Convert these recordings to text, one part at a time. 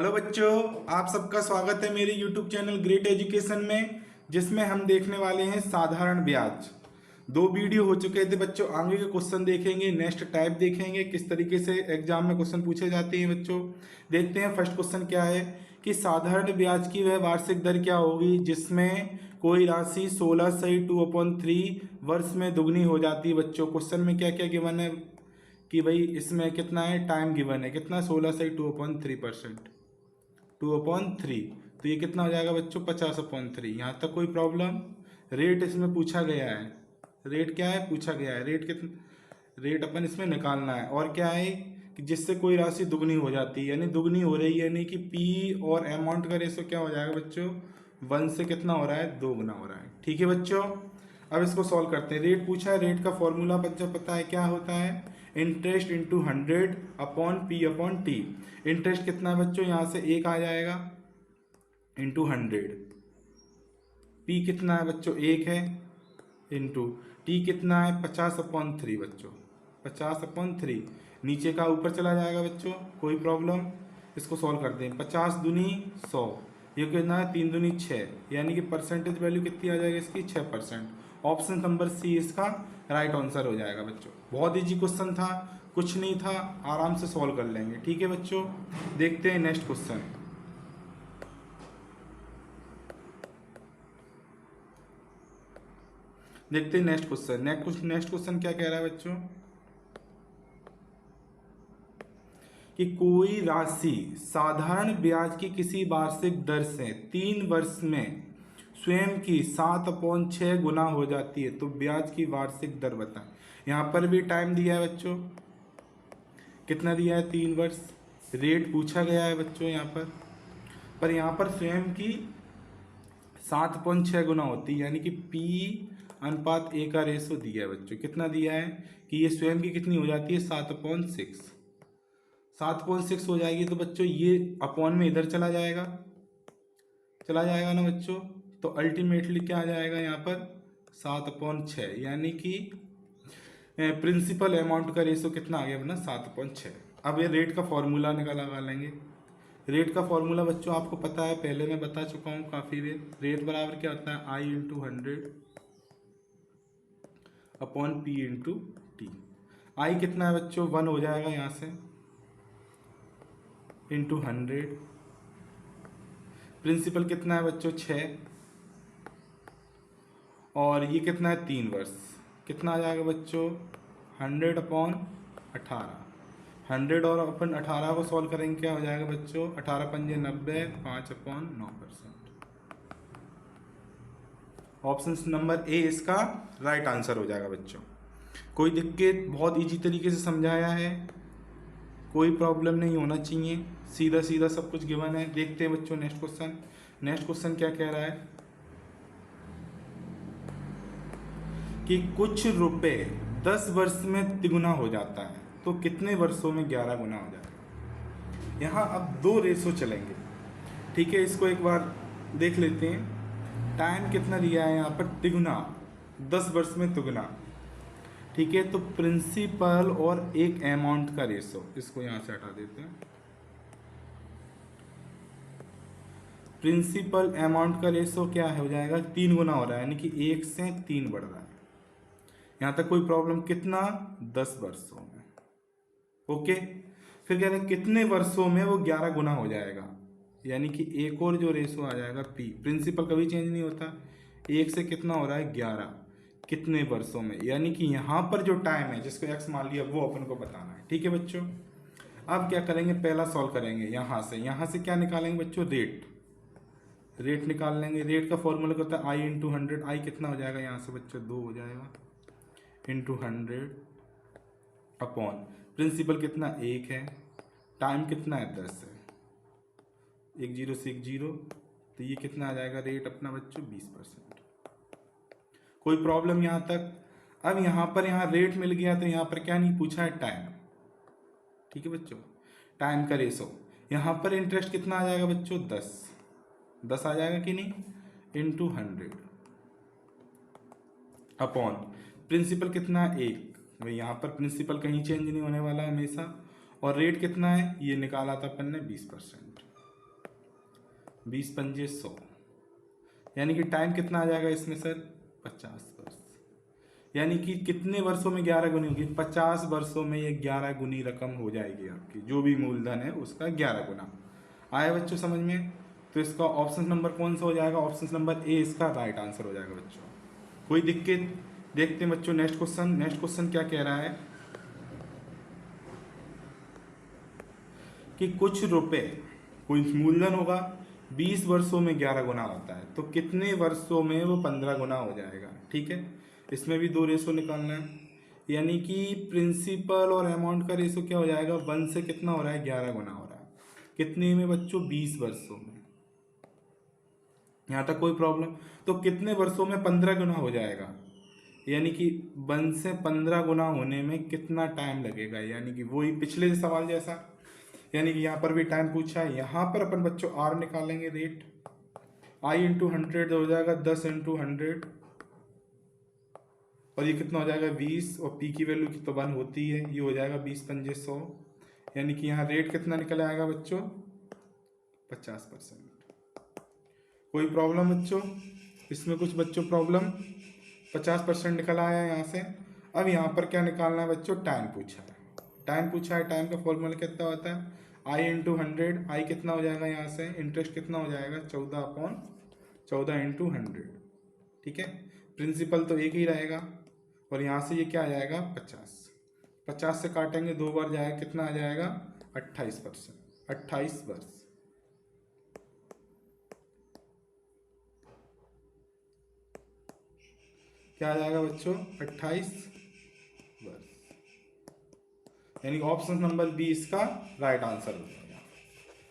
Hello बच्चों, आप सबका स्वागत है मेरे यूट्यूब चैनल ग्रेट एजुकेशन में, जिसमें हम देखने वाले हैं साधारण ब्याज। 2 वीडियो हो चुके थे बच्चों। आगे के क्वेश्चन देखेंगे, नेक्स्ट टाइप देखेंगे, किस तरीके से एग्जाम में क्वेश्चन पूछे जाते हैं बच्चों। देखते हैं फर्स्ट क्वेश्चन क्या है कि साधारण ब्याज की वह वार्षिक दर क्या होगी जिसमें कोई राशि 16 सही 2/3 वर्ष में दुगनी हो जाती है। बच्चों क्वेश्चन में क्या क्या गिवन है कि भाई इसमें कितना है, टाइम गिवन है कितना, 16 सही 2/3%, 2/3, तो ये कितना हो जाएगा बच्चों, 50/3। यहाँ तक कोई प्रॉब्लम। रेट इसमें पूछा गया है, रेट क्या है पूछा गया है, रेट कितना, रेट अपन इसमें निकालना है। और क्या है कि जिससे कोई राशि दुगनी हो जाती है, यानी दुगनी हो रही है, यानी कि पी और अमाउंट का रेशो क्या हो जाएगा बच्चों, 1 से कितना हो रहा है, 2 गुना हो रहा है। ठीक है बच्चों, अब इसको सॉल्व करते हैं। रेट पूछा है, रेट का फॉर्मूला बच्चों पता है क्या होता है, interest into 100 upon P upon T. Interest कितना है बच्चों, यहाँ से 1 आ जाएगा इंटू 100, पी कितना है बच्चों 1 है, इंटू टी कितना है 50/3 बच्चों, 50/3। नीचे का ऊपर चला जाएगा बच्चों, कोई प्रॉब्लम। इसको सॉल्व करते हैं। 50 दूनी 100, ये कितना है 3 दूनी 6, यानी कि परसेंटेज वैल्यू कितनी आ जाएगी इसकी, 6%। ऑप्शन नंबर सी इसका राइट आंसर हो जाएगा बच्चों। बहुत इजी क्वेश्चन था, कुछ नहीं था, आराम से सॉल्व कर लेंगे। ठीक है बच्चों, देखते हैं नेक्स्ट क्वेश्चन। देखते हैं नेक्स्ट क्वेश्चन। नेक्स्ट क्वेश्चन क्या कह रहा है बच्चों कि कोई राशि साधारण ब्याज की किसी वार्षिक दर से 3 वर्ष में स्वयं की 7/6 गुना हो जाती है, तो ब्याज की वार्षिक दर बताएं। यहाँ पर भी टाइम दिया है बच्चों, कितना दिया है, 3 वर्ष। रेट पूछा गया है बच्चों यहाँ पर यहाँ पर स्वयं की 7/6 गुना होती है, यानी कि P/A का रेशो दिया है बच्चों। कितना दिया है कि ये स्वयं की कितनी हो जाती है, 7/6। 7/6 हो जाएगी तो बच्चों ये अपॉन में इधर चला जाएगा ना बच्चों, तो अल्टीमेटली क्या आ जाएगा यहाँ पर 7/6, यानी कि प्रिंसिपल अमाउंट का रेशो कितना आ गया अपना 7/6। अब ये रेट का फॉर्मूला लगा लेंगे। रेट का फॉर्मूला बच्चों आपको पता है, पहले मैं बता चुका हूँ काफ़ी बार। रेट बराबर क्या होता है, I into 100 upon P into T. I कितना है बच्चों, 1 हो जाएगा यहाँ से, इंटू 100। प्रिंसिपल कितना है बच्चों 6, और ये कितना है 3 वर्ष, कितना आ जाएगा बच्चों 100/18। 100 और अपन 18 को सॉल्व करेंगे, क्या हो जाएगा बच्चों, 18×5 = 90, 5/9%। ऑप्शन नंबर ए इसका राइट आंसर हो जाएगा बच्चों। कोई दिक्कत, बहुत इजी तरीके से समझाया है, कोई प्रॉब्लम नहीं होना चाहिए, सीधा सीधा सब कुछ गिवन है। देखते हैं बच्चों नेक्स्ट क्वेश्चन। नेक्स्ट क्वेश्चन क्या कह रहा है कि कुछ रुपए 10 वर्ष में तिगुना हो जाता है, तो कितने वर्षों में 11 गुना हो जाएगा। यहाँ अब 2 रेशो चलेंगे। ठीक है, इसको एक बार देख लेते हैं। टाइम कितना दिया है यहाँ पर, तिगुना, 10 वर्ष में तिगुना। ठीक है, तो प्रिंसिपल और एक अमाउंट का रेशो, इसको यहाँ से हटा देते हैं। प्रिंसिपल अमाउंट का रेशो क्या हो जाएगा, 3 गुना हो रहा है, यानी कि 1 से 3 बढ़ रहा है। यहाँ तक कोई प्रॉब्लम, कितना, 10 वर्षों में। ओके, फिर कह रहे हैं कितने वर्षों में वो 11 गुना हो जाएगा, यानी कि एक और जो रेशो आ जाएगा P। प्रिंसिपल कभी चेंज नहीं होता, 1 से कितना हो रहा है 11, कितने वर्षों में, यानी कि यहाँ पर जो टाइम है जिसको x मान लिया वो अपन को बताना है। ठीक है बच्चों, अब क्या करेंगे, पहला सॉल्व करेंगे यहाँ से क्या निकालेंगे बच्चों, रेट निकाल लेंगे। रेट का फॉर्मूला क्या होता है, I इंटू 100। आई कितना हो जाएगा यहाँ से बच्चों, 2 हो जाएगा, इंटू 100 अपॉन प्रिंसिपल कितना 1 है, टाइम कितना है 10 है, 1 0 से 1 0, तो ये कितना आ जाएगा रेट अपना बच्चों 20%। कोई प्रॉब्लम यहाँ तक। अब यहाँ रेट मिल गया, तो यहाँ पर क्या नहीं पूछा है, टाइम। ठीक है बच्चों, टाइम का रेशो। यहाँ पर इंटरेस्ट कितना आ जाएगा बच्चों, 10 आ जाएगा कि नहीं, इंटू 100 अपॉन प्रिंसिपल कितना है 1। भाई यहाँ पर प्रिंसिपल कहीं चेंज नहीं होने वाला हमेशा। और रेट कितना है, ये निकाला था अपन ने 20%। 20 पंजे 100, यानी कि टाइम कितना आ जाएगा इसमें सर? 50 वर्ष। यानी कि कितने वर्षों में 11 गुनी होगी? 50 वर्षों में ये 11 गुनी रकम हो जाएगी आपकी, जो भी मूलधन है उसका 11 गुना। आया बच्चों समझ में? तो इसका ऑप्शन नंबर कौन सा हो जाएगा? ऑप्शन नंबर ए इसका राइट आंसर हो जाएगा बच्चों। कोई दिक्कत? देखते हैं बच्चों नेक्स्ट क्वेश्चन। नेक्स्ट क्वेश्चन क्या कह रहा है कि कुछ रुपए, कोई मूलधन होगा, 20 वर्षों में 11 गुना होता है, तो कितने वर्षों में वो 15 गुना हो जाएगा? ठीक है, इसमें भी दो रेशो निकालना है, यानी कि प्रिंसिपल और अमाउंट का रेशो क्या हो जाएगा? 1 से कितना हो रहा है? 11 गुना हो रहा है। कितने में बच्चों? 20 वर्षों में। यहाँ तक कोई प्रॉब्लम? तो कितने वर्षों में 15 गुना हो जाएगा? यानी कि 1 से 15 गुना होने में कितना टाइम लगेगा? यानी कि वही पिछले सवाल जैसा, यानी कि यहाँ पर भी टाइम पूछा है। यहाँ पर अपन बच्चों आर निकालेंगे, रेट आई इंटू 100 हो जाएगा 10 इंटू 100, और ये कितना हो जाएगा? 20, और पी की वैल्यू की तो 1 होती है, ये हो जाएगा 20 पंजे 100, यानी कि यहाँ रेट कितना निकल आएगा बच्चों? 50%। कोई प्रॉब्लम बच्चों इसमें? कुछ बच्चों प्रॉब्लम? 50% निकल आया यहाँ से। अब यहाँ पर क्या निकालना है बच्चों? टाइम पूछा है। टाइम पूछा है, टाइम का फॉर्मूला कितना होता है? आई इंटू 100, आई कितना हो जाएगा यहाँ से? इंटरेस्ट कितना हो जाएगा? 14/14 इंटू 100। ठीक है, प्रिंसिपल तो एक ही रहेगा, और यहाँ से ये क्या आ जाएगा? 50। 50 से काटेंगे, 2 बार जाएगा, कितना आ जाएगा? 28%, 28 वर्ष। क्या आ जाएगा बच्चों? 28 वर्ष। यानी ऑप्शन नंबर बी इसका राइट आंसर हो जाएगा।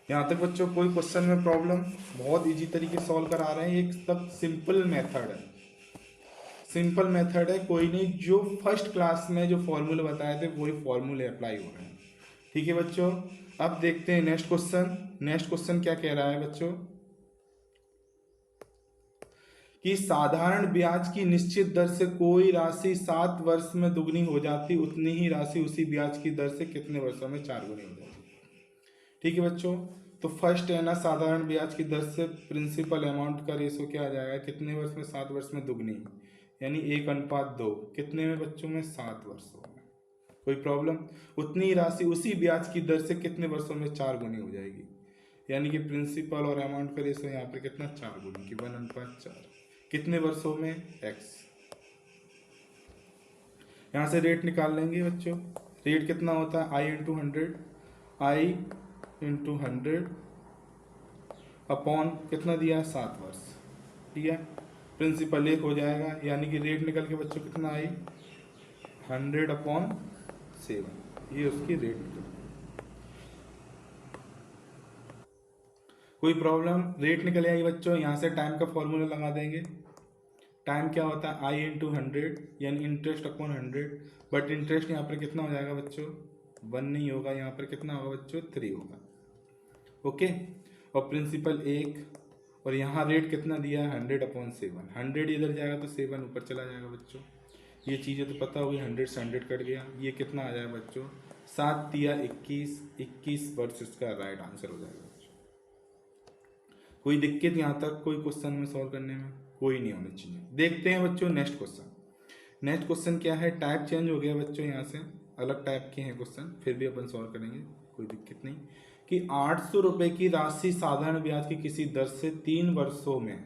यहाँ तक बच्चों कोई क्वेश्चन में प्रॉब्लम? बहुत इजी तरीके से सॉल्व करा रहे हैं, एक सब सिंपल मेथड है, सिंपल मेथड है, कोई नहीं। जो फर्स्ट क्लास में जो फॉर्मूले बताए थे वही फॉर्मूले अप्लाई हो रहे हैं। ठीक है बच्चों, अब देखते हैं नेक्स्ट क्वेश्चन। नेक्स्ट क्वेश्चन क्या कह रहा है बच्चों कि साधारण ब्याज की निश्चित दर से कोई राशि 7 वर्ष में दुगनी हो जाती, उतनी ही राशि उसी ब्याज की दर से कितने वर्षों में 4 गुनी हो जाती? ठीक है बच्चों, तो फर्स्ट है ना, साधारण ब्याज की दर से प्रिंसिपल अमाउंट का रेशो क्या आ जाएगा? कितने वर्ष में? 7 वर्ष में दुगनी, यानी 1:2। कितने में बच्चों में? 7 वर्षों में। कोई प्रॉब्लम? उतनी ही राशि उसी ब्याज की दर से कितने वर्षों में 4 गुनी हो जाएगी? यानी कि प्रिंसिपल और अमाउंट का रेशो यहाँ पर कितना? 4 गुनी की 1:4। कितने वर्षों में? x। यहाँ से रेट निकाल लेंगे बच्चों। रेट कितना होता है? i into 100, I into 100 upon कितना दिया है? 7 वर्ष। ठीक है, प्रिंसिपल 1 हो जाएगा, यानी कि रेट निकल के बच्चों कितना आई? 100/7, ये उसकी रेट निकल। कोई प्रॉब्लम? रेट निकल आएगी बच्चों। यहाँ से टाइम का फॉर्मूला लगा देंगे। टाइम क्या होता है? आई इंटू 100, यानी इंटरेस्ट अपॉन 100, बट इंटरेस्ट यहाँ पर कितना हो जाएगा बच्चों? 1 नहीं होगा, यहाँ पर कितना होगा बच्चों? 3 होगा। ओके, और प्रिंसिपल 1, और यहाँ रेट कितना दिया है? 100/7। 100 इधर जाएगा तो 7 ऊपर चला जाएगा बच्चों। ये चीज़ें तो पता होगी, 100 से 100 कट गया, ये कितना आ जाएगा बच्चों? 7 या 21, 21 वर्ष इसका राइट आंसर हो जाएगा बच्चों। कोई दिक्कत यहाँ तक कोई क्वेश्चन में सॉल्व करने में? कोई नहीं होनी चाहिए। देखते हैं बच्चों नेक्स्ट क्वेश्चन। नेक्स्ट क्वेश्चन क्या है? टाइप चेंज हो गया बच्चों, यहाँ से अलग टाइप के हैं क्वेश्चन, फिर भी अपन सॉल्व करेंगे, कोई दिक्कत नहीं। कि 800 रुपये की राशि साधारण ब्याज की किसी दर से 3 वर्षों में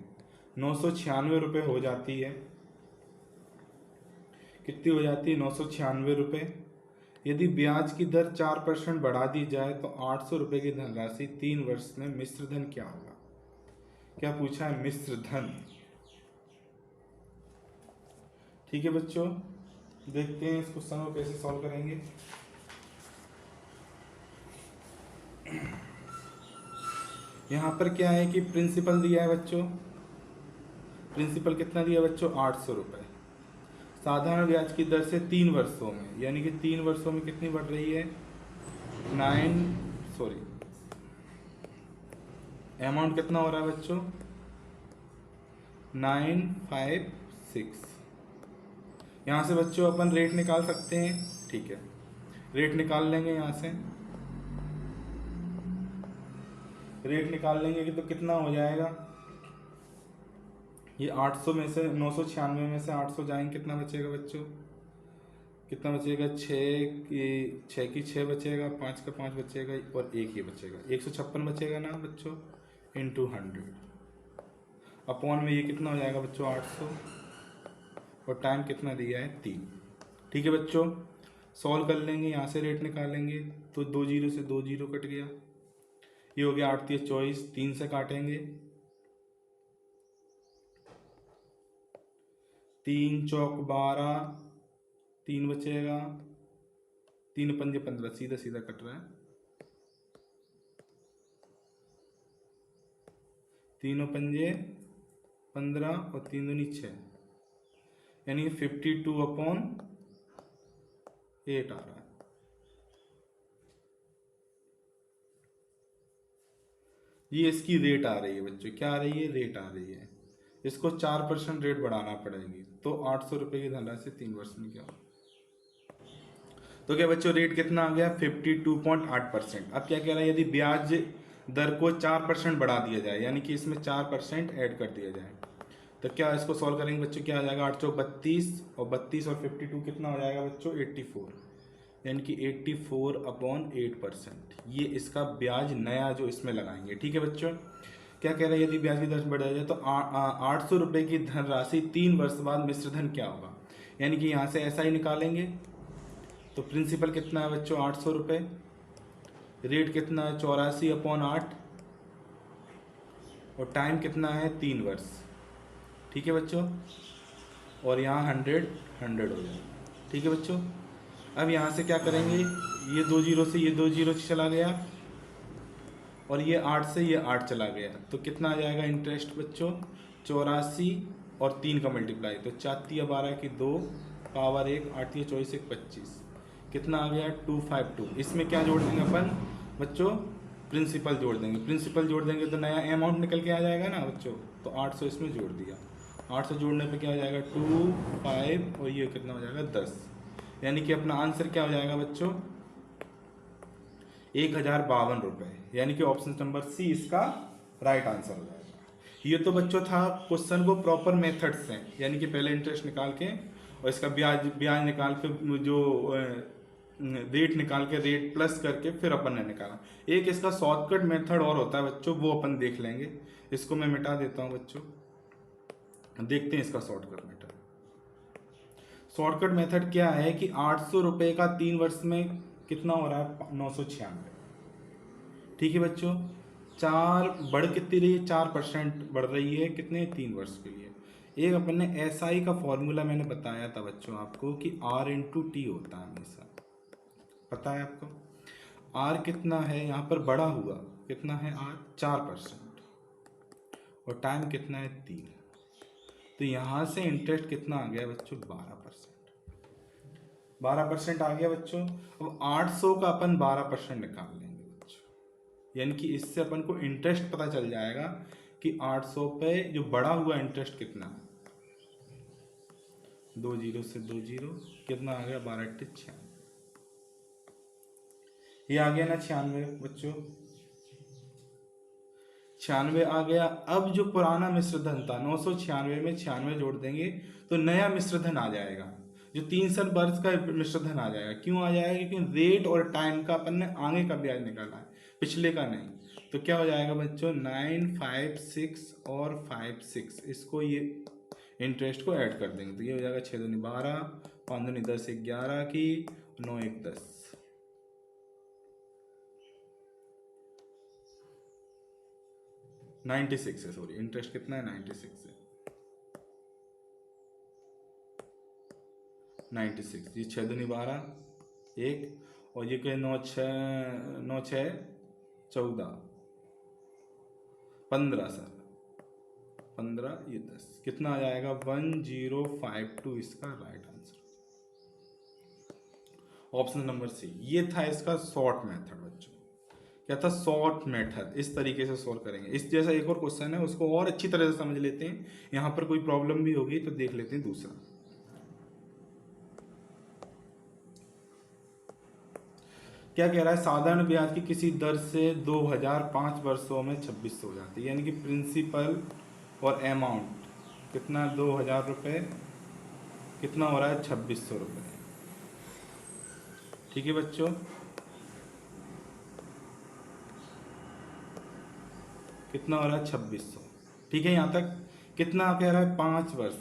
996 रुपये हो जाती है। कितनी हो जाती है? 996 रुपये। यदि ब्याज की दर 4% बढ़ा दी जाए तो 800 रुपये की धनराशि 3 वर्ष में मिश्र धन क्या होगा? क्या पूछा है? मिश्र धन। ठीक है बच्चों, देखते हैं इस क्वेश्चन को कैसे सॉल्व करेंगे। यहाँ पर क्या है कि प्रिंसिपल दिया है बच्चों, प्रिंसिपल कितना दिया बच्चों? 800 रुपये। साधारण ब्याज की दर से 3 वर्षों में, यानी कि 3 वर्षों में कितनी बढ़ रही है? अमाउंट कितना हो रहा है बच्चों? 956। यहाँ से बच्चों अपन रेट निकाल सकते हैं। ठीक है, रेट निकाल लेंगे यहाँ से। रेट निकाल लेंगे कि तो कितना हो जाएगा, ये 800 में से 996 में से 800 जाएंगे, कितना बचेगा बच्चों, कितना बचेगा, 6 बचेगा, 5 का 5 बचेगा और 1 ये बचेगा, 156 बचेगा ना बच्चों, इंटू 100 अपॉन में ये कितना हो जाएगा बच्चों 800, और टाइम कितना दिया है 3। ठीक है बच्चों, सॉल्व कर लेंगे, यहाँ से रेट निकालेंगे तो 2 जीरो से 2 जीरो कट गया, ये हो गया 8 3 24, 3 से काटेंगे, 3 चौक 12, 3 बचेगा, 3 पंजे 15, सीधा सीधा कट रहा है, 3 पंजे 15 और 3 दूनी 6, यानी 52/8 आ रहा है। ये इसकी रेट आ रही है बच्चों, क्या आ रही है, रेट आ रही है। इसको 4% रेट बढ़ाना पड़ेगी, तो 800 रुपये की धनराशि 3 वर्ष में क्या हो, तो क्या बच्चों रेट कितना आ गया 52.8%। अब क्या कह रहा है, यदि ब्याज दर को 4% बढ़ा दिया जाए, यानी कि इसमें 4% ऐड कर दिया जाए, तो क्या इसको सॉल्व करेंगे बच्चों, क्या आ जाएगा 8 चौक 32 और 32 और 52 कितना हो जाएगा बच्चों 84, यानी कि 84/8%, ये इसका ब्याज नया जो इसमें लगाएंगे। ठीक है बच्चों, क्या कह रहे हैं, यदि ब्याज की दर बढ़ जाए तो 800 रुपये की धनराशि 3 वर्ष बाद मिश्र धन क्या होगा, यानी कि यहाँ से ऐसा ही निकालेंगे, तो प्रिंसिपल कितना है बच्चों 800 रुपये, रेट कितना है 84/8 और टाइम कितना है 3 वर्ष। ठीक है बच्चों, और यहाँ 100 हो जाएगा। ठीक है बच्चों, अब यहाँ से क्या करेंगे, ये 2 जीरो से ये 2 जीरो चला गया और ये 8 से ये 8 चला गया, तो कितना आ जाएगा इंटरेस्ट बच्चों 84 और 3 का मल्टीप्लाई, तो 4 या 12 की 2 पावर 1, 8 या 24 1 25, कितना आ गया 252। इसमें क्या जोड़ देंगे अपन बच्चों, प्रिंसिपल जोड़ देंगे, प्रिंसिपल जोड़ देंगे तो नया अमाउंट निकल के आ जाएगा ना बच्चों, तो 800 इसमें जोड़ दिया, 800 जोड़ने पे क्या हो जाएगा 2 5 और ये कितना हो जाएगा 10, यानी कि अपना आंसर क्या हो जाएगा बच्चों 1052 रुपये, यानी कि ऑप्शन नंबर सी इसका राइट आंसर हो जाएगा। ये तो बच्चों था क्वेश्चन को प्रॉपर मेथड से, यानी कि पहले इंटरेस्ट निकाल के और इसका ब्याज निकाल के जो रेट निकाल के रेट प्लस करके फिर अपन ने निकाला। एक इसका शॉर्टकट मेथड और होता है बच्चों, वो अपन देख लेंगे, इसको मैं मिटा देता हूँ बच्चों, देखते हैं इसका शॉर्टकट मेथड। शॉर्टकट मेथड क्या है कि 800 रुपये का 3 वर्ष में कितना हो रहा है 996। ठीक है बच्चों, 4 बढ़ कितनी रही है 4% बढ़ रही है, कितने 3 वर्ष के लिए। एक अपन ने एसआई का फॉर्मूला मैंने बताया था बच्चों आपको कि R/T होता है हमेशा, पता है आपको। R कितना है यहाँ पर बढ़ा हुआ, कितना है R 4% और टाइम कितना है 3, तो यहाँ से इंटरेस्ट कितना आ गया बच्चों 12% आ गया बच्चों। अब 800 का अपन 12% निकाल लेंगे बच्चों, यानी कि इससे अपन को इंटरेस्ट पता चल जाएगा कि 800 पे जो बढ़ा हुआ इंटरेस्ट कितना है, 2 जीरो से 2 जीरो कितना आ गया 12 8 96, ये आ गया ना 96 बच्चों, 96 आ गया। अब जो पुराना मिश्र धन था 996 में 96 जोड़ देंगे तो नया मिश्र धन आ जाएगा, जो 3 वर्ष का मिश्र धन आ जाएगा। क्यों आ जाएगा, क्योंकि रेट और टाइम का अपन ने आगे का ब्याज निकाला है, पिछले का नहीं। तो क्या हो जाएगा बच्चों 9 5 6 और 5 6, इसको ये इंटरेस्ट को ऐड कर देंगे तो ये हो जाएगा 6 दूनी 12, 5 दूनी 10, 11 की 9 1 10, 96 है, सॉरी इंटरेस्ट कितना है 96 है, 96, ये 6 दूनी 12 1 और ये क्या 9 6 14 15 सर 15 ये 10, कितना आ जाएगा 1052 इसका right answer, option number C. ये था इसका शॉर्ट मेथड बच्चों, क्या था शॉर्ट मेथड, इस तरीके से सॉल्व करेंगे। इस जैसा एक और क्वेश्चन है उसको और अच्छी तरह से समझ लेते हैं, यहाँ पर कोई प्रॉब्लम भी होगी तो देख लेते हैं दूसरा। क्या कह रहा है, साधारण ब्याज की किसी दर से 2000 5 वर्षों में 2600 हो जाती है, यानी कि प्रिंसिपल और अमाउंट कितना, 2000 रुपये, कितना हो रहा है 2600 रुपये। ठीक है बच्चों, कितना हो रहा है 2600। ठीक है, यहाँ तक कितना कह रहा है, 5 वर्ष।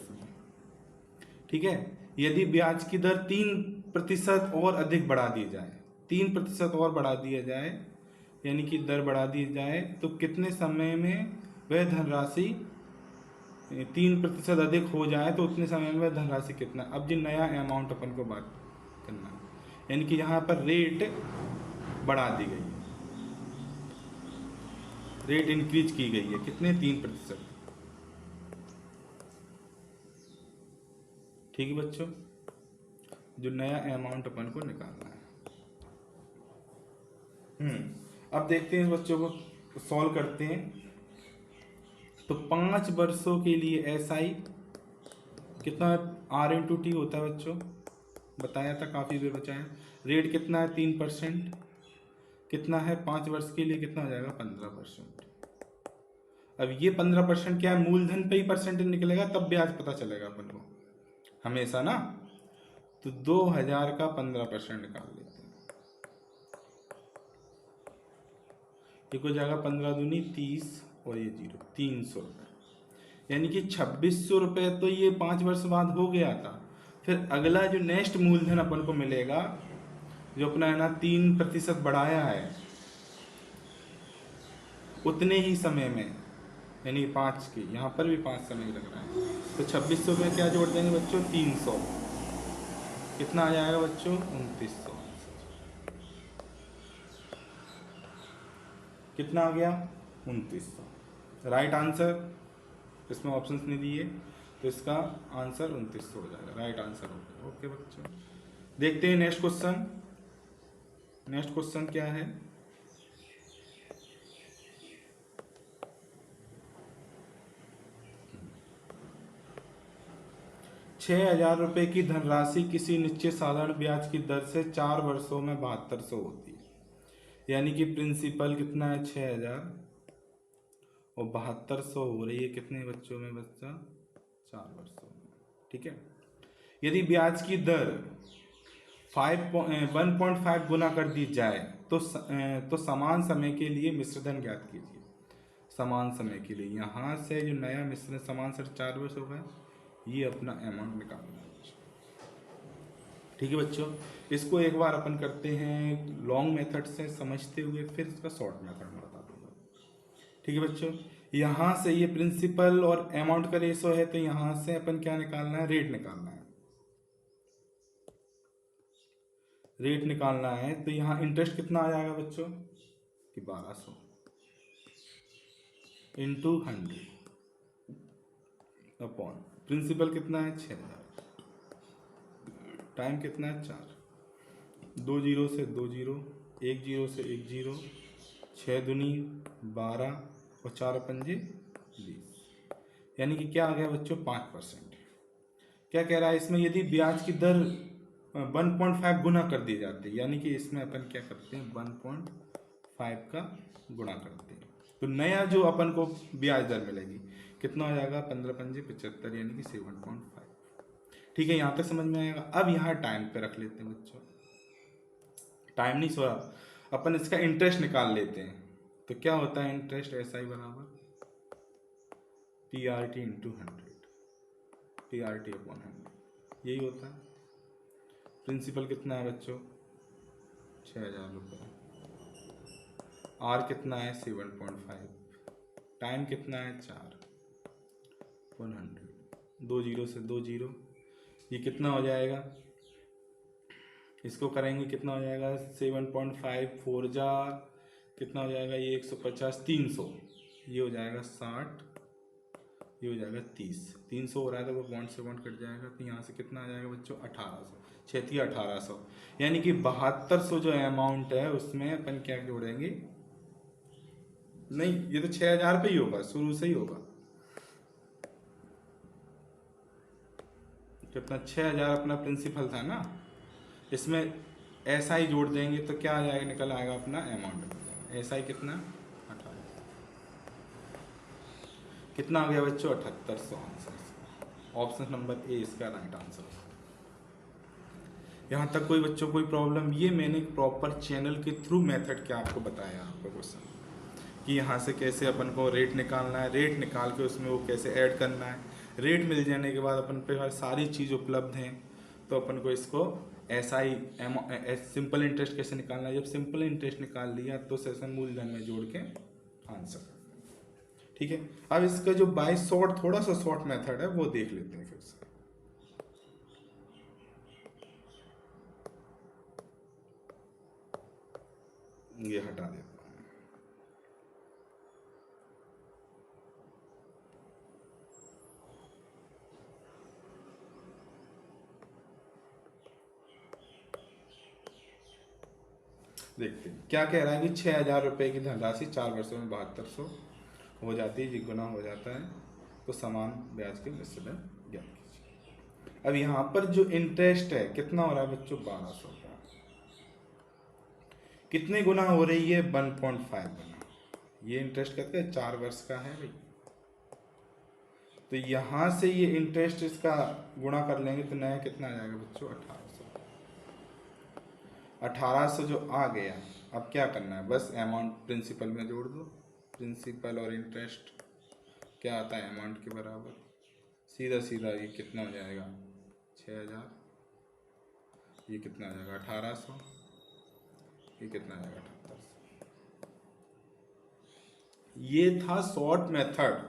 ठीक है, यदि ब्याज की दर 3% और अधिक बढ़ा दी जाए, 3% और बढ़ा दिया जाए, यानी कि दर बढ़ा दी जाए, तो कितने समय में वह धनराशि 3% अधिक हो जाए तो उतने समय में वह धनराशि कितना। अब जी नया अमाउंट अपन को बात करना है, यानी कि यहाँ पर रेट बढ़ा दी गई है, रेट इंक्रीज की गई है, कितने, 3%। ठीक है बच्चों, जो नया अमाउंट अपन को निकालना है। अब देखते हैं बच्चों को सॉल्व करते हैं। तो 5 वर्षों के लिए एसआई कितना, आर इंटू टी होता है बच्चों, बताया था, काफ़ी देर बचा है। रेट कितना है, 3%, कितना है 5 वर्ष के लिए, कितना हो जाएगा 15%। अब ये 15% क्या है, मूलधन पे ही परसेंटेज निकलेगा, तब ब्याज पता चलेगा अपन को हमेशा ना। तो 2000 का 15% निकाल लेते हैं, ये हो जाएगा 15 दूनी 30 और ये 0, 300 रुपये, यानी कि 2600 रुपये तो ये 5 वर्ष बाद हो गया था। फिर अगला जो नेक्स्ट मूलधन अपन को मिलेगा, जो अपना है ना 3% बढ़ाया है, उतने ही समय में, यानी 5 के, यहाँ पर भी 5 समय लग रहा है, तो 2600 में क्या जोड़ देंगे बच्चों, 300, कितना आ जाएगा बच्चों, 2900। कितना आ गया, 2900। राइट आंसर, इसमें ऑप्शंस नहीं दिए, तो इसका आंसर 2900 हो जाएगा, राइट आंसर हो गया। ओके बच्चों, देखते हैं नेक्स्ट क्वेश्चन। नेक्स्ट क्वेश्चन क्या है, 6000 रुपये की धनराशि किसी निश्चित साधारण ब्याज की दर से 4 वर्षों में 7200 होती है, यानी कि प्रिंसिपल कितना है 6000 और 7200 हो रही है कितने बच्चों में बच्चा, 4 वर्षों में। ठीक है, यदि ब्याज की दर 1.5 गुना कर दी जाए तो समान समय के लिए मिश्रधन ज्ञात कीजिए। समान समय के लिए, यहाँ से जो नया मिश्रण समान सर 4 वर्ष हो गए, ये अपना अमाउंट निकालना है। ठीक है बच्चों, इसको एक बार अपन करते हैं लॉन्ग मेथड से समझते हुए, फिर इसका शॉर्ट मेथड में बता दूंगा। ठीक है बच्चों, यहाँ से ये प्रिंसिपल और अमाउंट का रेशो है, तो यहाँ से अपन क्या निकालना है, रेट निकालना है। रेट निकालना है तो यहाँ इंटरेस्ट कितना आ जाएगा बच्चों, कि 1200 इंटू 100 अपॉन प्रिंसिपल कितना है 6000, टाइम कितना है 4, 2 जीरो से 2 जीरो, 1 जीरो से 1 जीरो, 6 दूनी 12 और 4 पंजे 20, यानी कि क्या आ गया बच्चों 5%। क्या कह रहा है इसमें, यदि ब्याज की दर 1.5 गुना कर दी जाती है, यानी कि इसमें अपन क्या करते हैं 1.5 का गुणा करते हैं, तो नया जो अपन को ब्याज दर मिलेगी कितना हो जाएगा, 15 पंजे 75, यानी कि 7.5। ठीक है, यहाँ तक समझ में आएगा। अब यहाँ टाइम पे रख लेते हैं बच्चों, टाइम नहीं सो रहा, अपन इसका इंटरेस्ट निकाल लेते हैं। तो क्या होता है इंटरेस्ट, ऐसा ही बराबर PRT इंटू 100, PRT अपॉन 100, यही होता है। प्रिंसिपल कितना है बच्चों 6000 रुपये, आर कितना है 7.5, टाइम कितना है 4, 100, 2 जीरो से 2 जीरो, ये कितना हो जाएगा, इसको करेंगे कितना हो जाएगा 7.5 4 जा कितना हो जाएगा, ये 150, 300, ये हो जाएगा 60, ये हो जाएगा 30, 300 हो रहा है तो वो बॉन्ड से बॉन्ड कट जाएगा, तो यहाँ से कितना आ जाएगा बच्चों 1800, 1800, यानी कि 7200 जो अमाउंट है उसमें अपन क्या जोड़ेंगे, नहीं ये तो 6000 पे ही होगा, शुरू से ही होगा, कितना 6000 अपना प्रिंसिपल था ना, इसमें ऐसा ही जोड़ देंगे तो क्या आ जाएगा, निकल आएगा अपना अमाउंट। ऐसा ही कितना 18, कितना आ गया बच्चों 7800 आंसर। ऑप्शन नंबर ए इसका राइट आंसर। यहाँ तक कोई बच्चों कोई प्रॉब्लम? ये मैंने प्रॉपर चैनल के थ्रू मेथड क्या आपको बताया आपको क्वेश्चन कि यहाँ से कैसे अपन को रेट निकालना है, रेट निकाल के उसमें वो कैसे ऐड करना है, रेट मिल जाने के बाद अपन पे सारी चीज़ उपलब्ध हैं तो अपन को इसको ऐसा ही सिंपल इंटरेस्ट कैसे निकालना है। जब सिंपल इंटरेस्ट निकाल लिया तो सेशन मूलधन में जोड़ के आंसर। ठीक है, अब इसका जो बाय शॉर्ट थोड़ा सा शॉर्ट मेथड है वो देख लेते हैं फिर से। ये हटा देता हूँ। देखते हैं क्या कह रहा है कि 6,000 रुपये की धनराशि 4 वर्षों में 7200 हो जाती है, जिगुना हो जाता है तो समान ब्याज के मिश्र में ज्ञात कीजिए। अब यहाँ पर जो इंटरेस्ट है कितना हो रहा है बच्चों 1200 का, कितने गुना हो रही है 1.5 गुना। ये इंटरेस्ट कहते हैं 4 वर्ष का है भाई, तो यहाँ से ये इंटरेस्ट इसका गुणा कर लेंगे तो नया कितना आ जाएगा बच्चों 1800। 1800 जो आ गया, अब क्या करना है, बस अमाउंट प्रिंसिपल में जोड़ दो। प्रिंसिपल और इंटरेस्ट क्या आता है अमाउंट के बराबर, सीधा सीधा ये कितना हो जाएगा 6000, ये कितना आ जाएगा 1800, ये कितना आ जाएगा 7800। ये था शॉर्ट मेथड।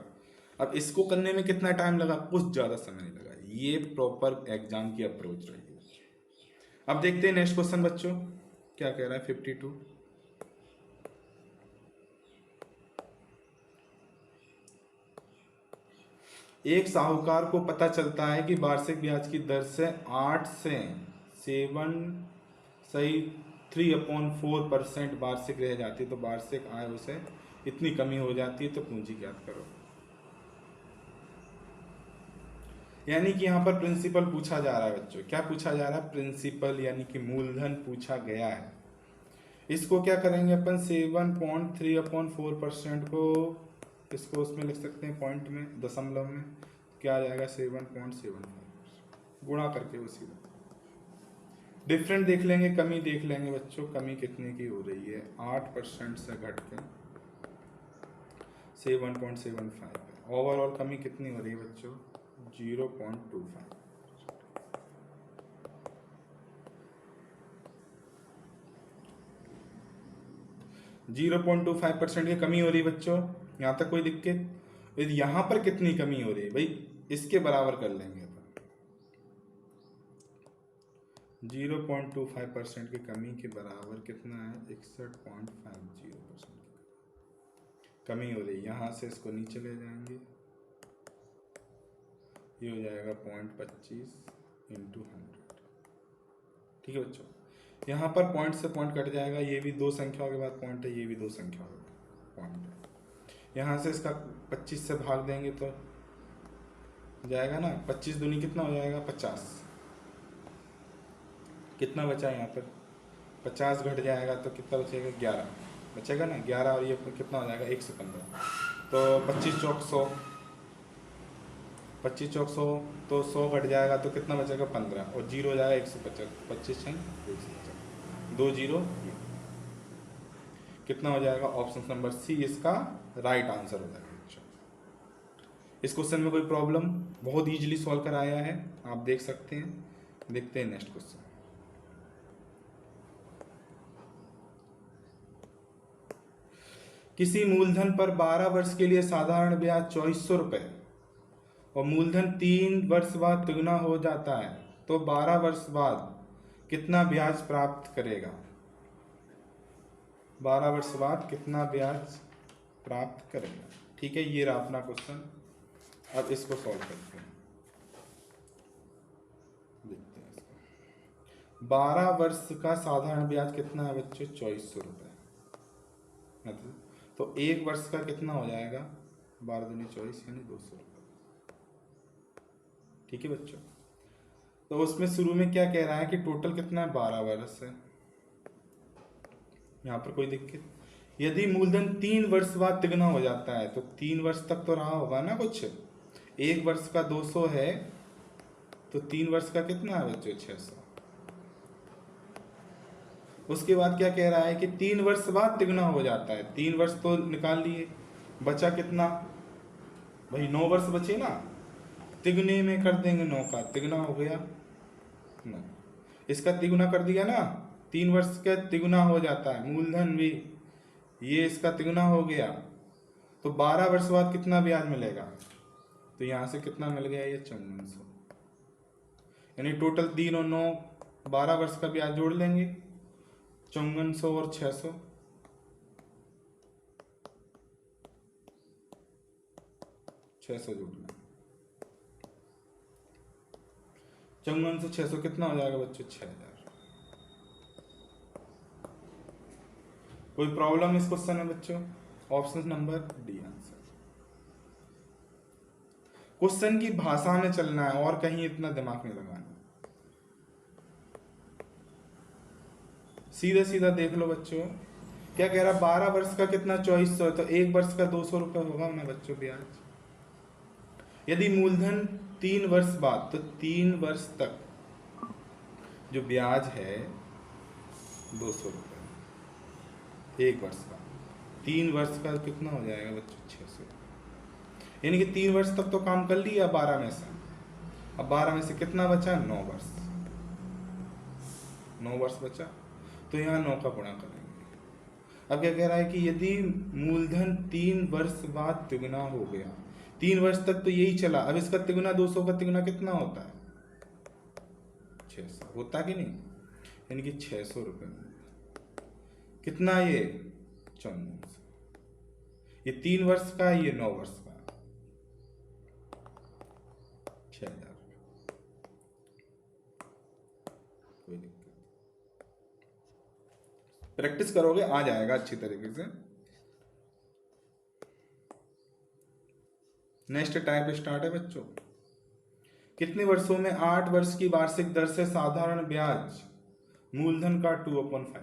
अब इसको करने में कितना टाइम लगा, कुछ ज़्यादा समय नहीं लगा। ये प्रॉपर एग्जाम की अप्रोच रही है। अब देखते हैं नेक्स्ट क्वेश्चन बच्चों क्या कह रहा है 52। एक साहूकार को पता चलता है कि वार्षिक ब्याज की दर से 8 से 3/4% वार्षिक रह जाती है, तो वार्षिक आय उसे इतनी कमी हो जाती है, तो पूंजी ज्ञात करो। यानी कि यहाँ पर प्रिंसिपल पूछा जा रहा है बच्चों, क्या पूछा जा रहा है, प्रिंसिपल यानी कि मूलधन पूछा गया है। इसको क्या करेंगे अपन 7.3/4% को इसको उसमें लिख सकते हैं पॉइंट में, दशमलव में, क्या आ जाएगा 7.75 गुणा करके वो सीधा डिफरेंट देख लेंगे, कमी देख लेंगे बच्चों। कमी कितने की हो रही है 8% से घट के 7.75। ओवरऑल कमी कितनी हो रही है बच्चों 0.25। 0.25% की कमी हो रही है बच्चों। यहाँ तक कोई दिक्कत? यहाँ पर कितनी कमी हो रही है भाई, इसके बराबर कर लेंगे अपन। 0.25% की कमी के बराबर कितना है 61.50% कमी हो रही है। यहाँ से इसको नीचे ले जाएंगे, ये हो जाएगा 0.25 × 100। ठीक है बच्चों, यहाँ पर पॉइंट से पॉइंट कट जाएगा, ये भी दो संख्याओं के बाद पॉइंट है, ये भी दो संख्याओं के बाद पॉइंट है। यहाँ से इसका 25 से भाग देंगे तो जाएगा ना 25 दूनी कितना हो जाएगा 50। कितना बचा यहाँ पर 50 घट जाएगा तो कितना बचेगा 11 बचेगा ना 11, और ये कितना हो जाएगा 115। तो 25 चौक 100, 25 चौक 100, तो 100 घट जाएगा तो कितना बचेगा 15, और जीरो हो जाएगा 150। 25 150, 2 जीरो, कितना हो जाएगा ऑप्शन नंबर सी इसका राइट आंसर हो जाएगा। इस क्वेश्चन में कोई प्रॉब्लम, बहुत इजीली सॉल्व कराया है, आप देख सकते हैं। देखते हैं नेक्स्ट क्वेश्चन। किसी मूलधन पर 12 वर्ष के लिए साधारण ब्याज 2400 रुपये और मूलधन 3 वर्ष बाद तिगुना हो जाता है, तो 12 वर्ष बाद कितना ब्याज प्राप्त करेगा। 12 वर्ष बाद कितना ब्याज प्राप्त करेगा। ठीक है, ये रहा अपना क्वेश्चन। अब इसको सॉल्व करते हैं, देखते हैं इसको। 12 वर्ष का साधारण ब्याज कितना है बच्चों 2400 रुपये, मतलब तो 1 वर्ष का कितना हो जाएगा 12 दूनी 24 यानी 200 रुपये। ठीक है बच्चों, तो उसमें शुरू में क्या कह रहा है कि टोटल कितना है 12 वर्ष है, यहाँ पर कोई दिक्कत? यदि मूलधन 3 वर्ष बाद तिगुना हो जाता है तो 3 वर्ष तक तो रहा होगा ना कुछ। 1 वर्ष का 200 है तो 3 वर्ष का कितना है बच्चों? 600। उसके बाद क्या कह रहा है कि 3 वर्ष बाद तिगुना हो जाता है। 3 वर्ष तो निकाल लिए, बचा कितना भाई? 9 वर्ष बचे ना, तिगुने में कर देंगे 9 का, तिगुना हो गया 9। इसका तिगुना कर दिया ना, 3 वर्ष का तिगुना हो जाता है मूलधन भी, ये इसका तिगुना हो गया। तो 12 वर्ष बाद कितना ब्याज मिलेगा? तो यहाँ से कितना मिल गया? ये 5400। यानी टोटल 3 और 9 12 वर्ष का ब्याज जोड़ लेंगे, 5400 और 600, 600 जोड़ना। 54 से 600 कितना हो जाएगा बच्चों? 6000। कोई प्रॉब्लम इस क्वेश्चन में बच्चों? Option number D answer. Question की भाषा में चलना है और कहीं इतना दिमाग नहीं लगाना। सीधा सीधा देख लो बच्चों, क्या कह रहा? 12 वर्ष का कितना? 2400। तो 1 वर्ष का 200 रुपये होगा ना बच्चों ब्याज। यदि मूलधन 3 वर्ष बाद, तो 3 वर्ष तक जो ब्याज है 200 रुपये 1 वर्ष का। 3 वर्ष का कितना हो जाएगा बच्चों? 600। यानी कि 3 वर्ष तक तो काम कर लिया 12 में से। अब 12 में से कितना बचा? 9 वर्ष। 9 वर्ष बचा, तो यहाँ 9 का गुणा करेंगे। अब क्या कह रहा है कि यदि मूलधन 3 वर्ष बाद तिगुना हो गया, 3 वर्ष तक तो यही चला, अब इसका तिगुना 200 का तिगुना कितना होता है? 600 होता कि नहीं? यानी कि 600 रुपये में कितना? ये 5400। ये 3 वर्ष का, ये 9 वर्ष का, 6000। कोई दिक्कत? प्रैक्टिस करोगे आ जाएगा अच्छी तरीके से। नेक्स्ट टाइप स्टार्ट है बच्चों। कितने वर्षों में 8 वर्ष की वार्षिक दर से साधारण ब्याज मूलधन का 2/5?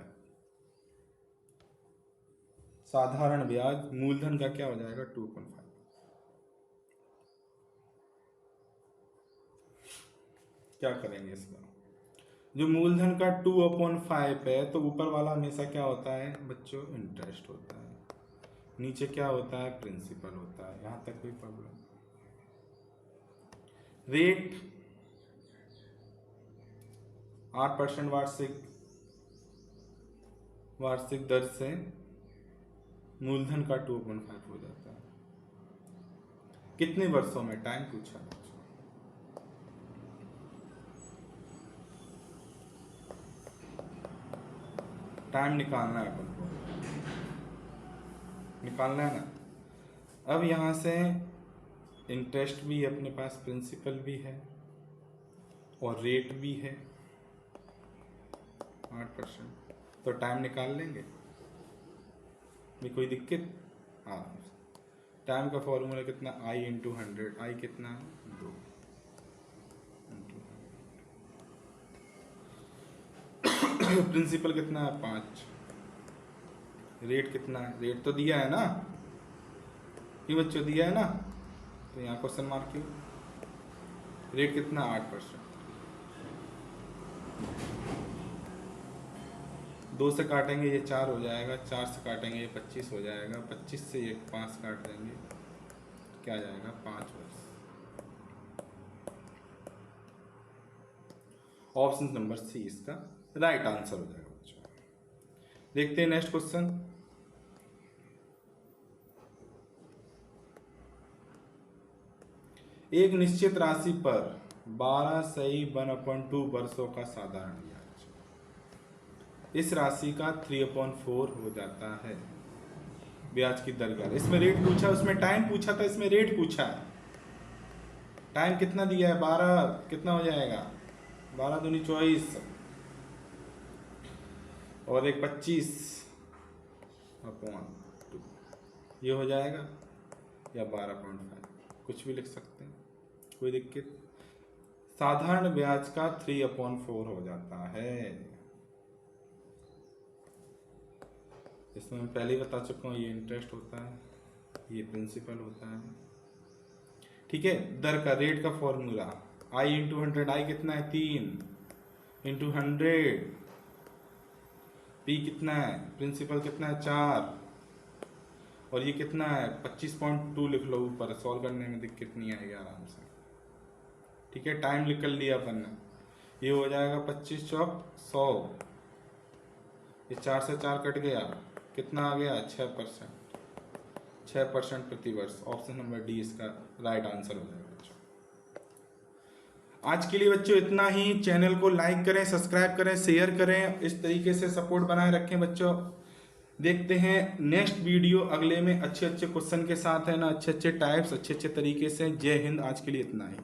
साधारण ब्याज मूलधन का क्या हो जाएगा? 2/5। क्या करेंगे इसका? जो मूलधन का 2/5 है तो ऊपर वाला हमेशा क्या होता है बच्चों? इंटरेस्ट होता है। नीचे क्या होता है? प्रिंसिपल होता है। यहां तक कोई प्रॉब्लम? रेट 8% वार्षिक दर से मूलधन का 2/5 हो जाता है। कितने वर्षों में? टाइम पूछा बच्चों। टाइम निकालना है अपन को, निकालना है ना। अब यहां से इंटरेस्ट भी अपने पास, प्रिंसिपल भी है और रेट भी है 8%, तो टाइम निकाल लेंगे। कोई दिक्कत? हाँ, टाइम का फॉर्मूला कितना? I × 100। आई कितना है? 2 प्रिंसिपल कितना है? 5। रेट कितना है? रेट तो दिया है ना, ये बच्चों दिया है ना, तो यहाँ क्वेश्चन मार्क क्यों? रेट कितना? 8%। 2 से काटेंगे ये 4 हो जाएगा, 4 से काटेंगे ये 25 हो जाएगा, 25 से ये 5 काट देंगे, क्या आ जाएगा? 5 वर्ष। ऑप्शन नंबर सी इसका राइट आंसर हो जाएगा बच्चों। देखते हैं नेक्स्ट क्वेश्चन। एक निश्चित राशि पर 12/1/2 वर्षों का साधारण ब्याज, इस राशि का 3/4 हो जाता है। ब्याज की दर क्या? इसमें रेट पूछा, उसमें टाइम पूछा था, इसमें रेट पूछा है। टाइम कितना दिया है? 12, कितना हो जाएगा? 12 दूनी 24 और एक 25/2, ये हो जाएगा, या 12.5, कुछ भी लिख सकते हैं, कोई दिक्कत? साधारण ब्याज का 3/4 हो जाता है। इसमें मैं पहले ही बता चुका हूँ, ये इंटरेस्ट होता है, ये प्रिंसिपल होता है। ठीक है, दर का रेट का फॉर्मूला I इंटू 100, आई कितना है 3 इंटू 100, P कितना है, प्रिंसिपल कितना है 4, और ये कितना है 25.2 लिख लो ऊपर, सॉल्व करने में दिक्कत नहीं आएगी आराम से। ठीक है, टाइम निकल लिया अपन ने, ये हो जाएगा 25 चौक 100, ये 4 से 4 कट गया, कितना आ गया 6%, 6% प्रतिवर्ष। ऑप्शन नंबर डी इसका राइट आंसर हो जाएगा बच्चों। आज के लिए बच्चों इतना ही। चैनल को लाइक करें, सब्सक्राइब करें, शेयर करें, इस तरीके से सपोर्ट बनाए रखें बच्चों। देखते हैं नेक्स्ट वीडियो अगले में अच्छे अच्छे क्वेश्चन के साथ, है ना, अच्छे अच्छे टाइप्स, अच्छे अच्छे तरीके से। जय हिंद, आज के लिए इतना ही।